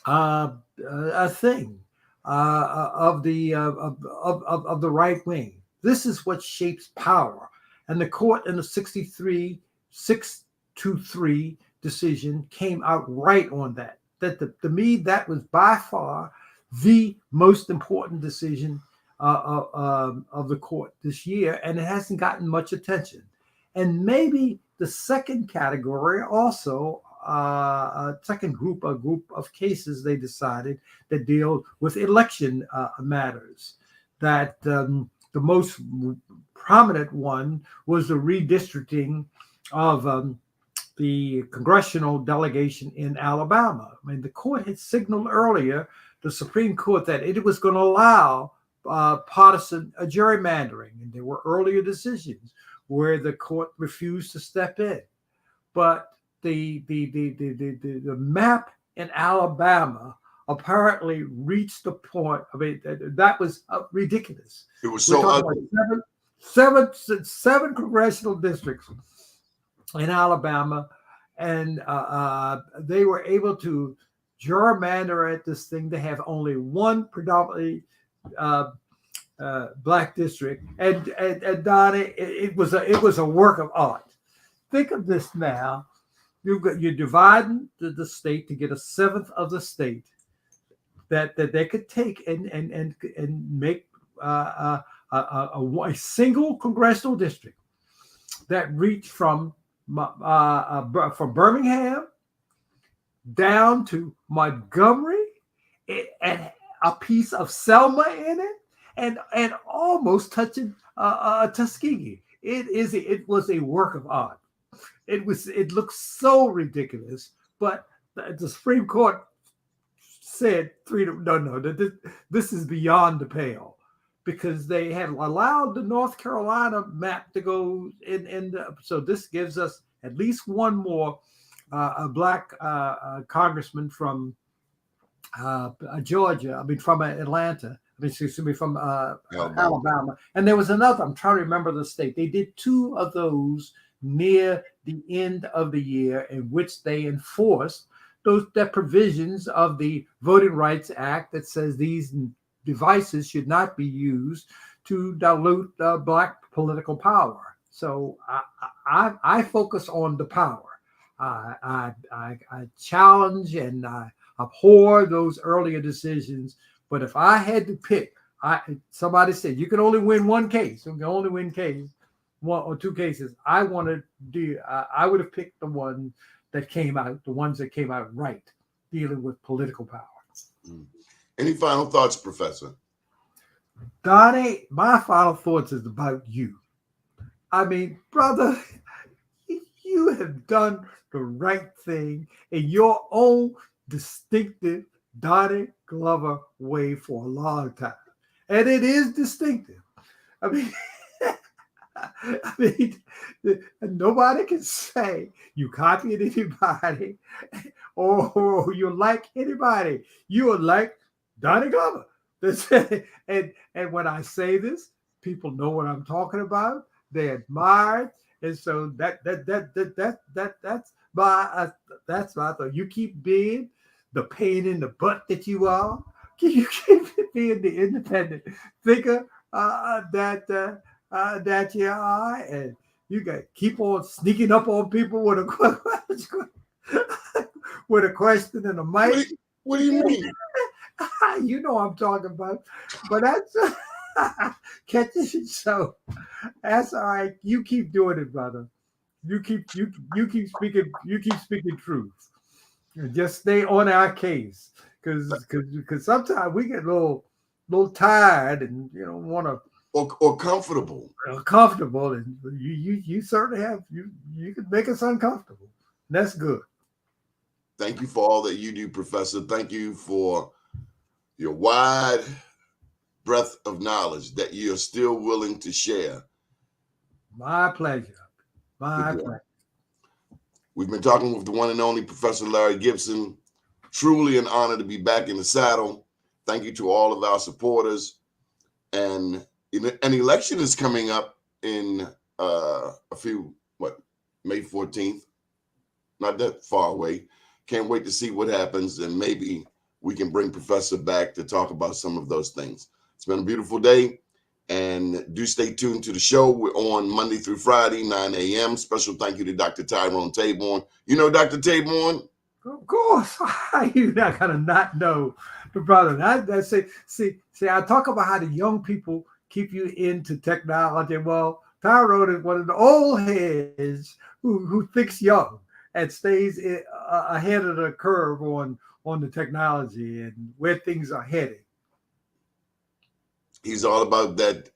a thing of the right wing. This is what shapes power, and the court in the 6-3 decision came out right on that. To me, that was by far the most important decision of the court this year, and it hasn't gotten much attention. And maybe the second category also. A group of cases they decided that deal with election matters. That the most prominent one was the redistricting of the congressional delegation in Alabama. I mean, the court had signaled earlier, the Supreme Court, that it was going to allow partisan gerrymandering, and there were earlier decisions where the court refused to step in. But the map in Alabama apparently reached the point. I mean, that was ridiculous. It was so ugly. Seven congressional districts in Alabama, and they were able to gerrymander at this thing. They have only one predominantly black district, and Donnie, it was a work of art. Think of this now. You're dividing the state to get a seventh of the state that they could take and make a single congressional district that reached from Birmingham down to Montgomery, and a piece of Selma in it, and almost touching Tuskegee. It was a work of art. It looks so ridiculous, but the Supreme Court said this is beyond the pale, because they had allowed the North Carolina map to go in. So this gives us at least one more a black congressman from Georgia. I mean, from Atlanta. Excuse me, from Alabama. And there was another. I'm trying to remember the state. They did two of those near the end of the year, in which they enforced the provisions of the Voting Rights Act that says these devices should not be used to dilute black political power. So I focus on the power. I challenge and I abhor those earlier decisions. But if I had to pick, somebody said you can only win one case. You can only win one or two cases. I would have picked the ones that came out right, dealing with political power. Any final thoughts, Professor? Donnie, my final thoughts is about you. I mean, brother, you have done the right thing in your own distinctive Donnie Glover way for a long time. And it is distinctive. I mean, I mean, nobody can say you copied anybody or you like anybody. You are like Donnie Glover. And when I say this, people know what I'm talking about. They admire it, and so that's my thought. You keep being the pain in the butt that you are. You keep being the independent thinker that you are, and you got keep on sneaking up on people with a with a question and a mic. What do you mean? You know what I'm talking about, but that's catching. So that's all right. You keep doing it, brother. You keep speaking truth. Just stay on our case, because sometimes we get a little tired and want to or comfortable. Comfortable, and you certainly have you can make us uncomfortable. That's good. Thank you for all that you do, Professor. Thank you for your wide breadth of knowledge that you're still willing to share. My pleasure. My pleasure. We've been talking with the one and only Professor Larry Gibson. Truly an honor to be back in the saddle. Thank you to all of our supporters. And an election is coming up in May 14th. Not that far away. Can't wait to see what happens, and maybe we can bring Professor back to talk about some of those things. It's been a beautiful day, and do stay tuned to the show. We're on Monday through Friday, 9 a.m. Special thank you to Dr. Tyrone Taborn. You know Dr. Taborn? Of course. You're not gonna not know the brother. See, I talk about how the young people keep you into technology. Well, Tyrone is one of the old heads who thinks young and stays ahead of the curve on the technology and where things are heading. He's all about that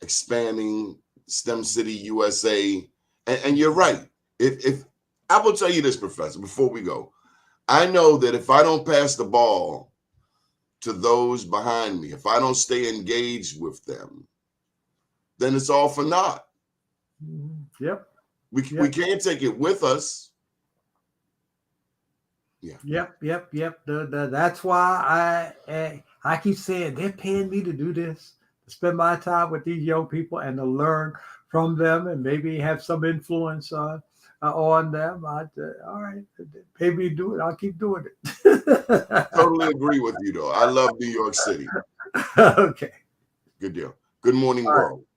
expanding STEM City USA. And you're right. If I will tell you this, Professor, before we go, I know that if I don't pass the ball to those behind me, if I don't stay engaged with them, then it's all for naught. Yep. We can't take it with us. Yeah. Yep. That's why I keep saying they're paying me to do this, to spend my time with these young people and to learn from them and maybe have some influence on them. All right, maybe do it. I'll keep doing it. Totally agree with you, though. I love New York City. Okay. Good deal. Good morning, All world. Right.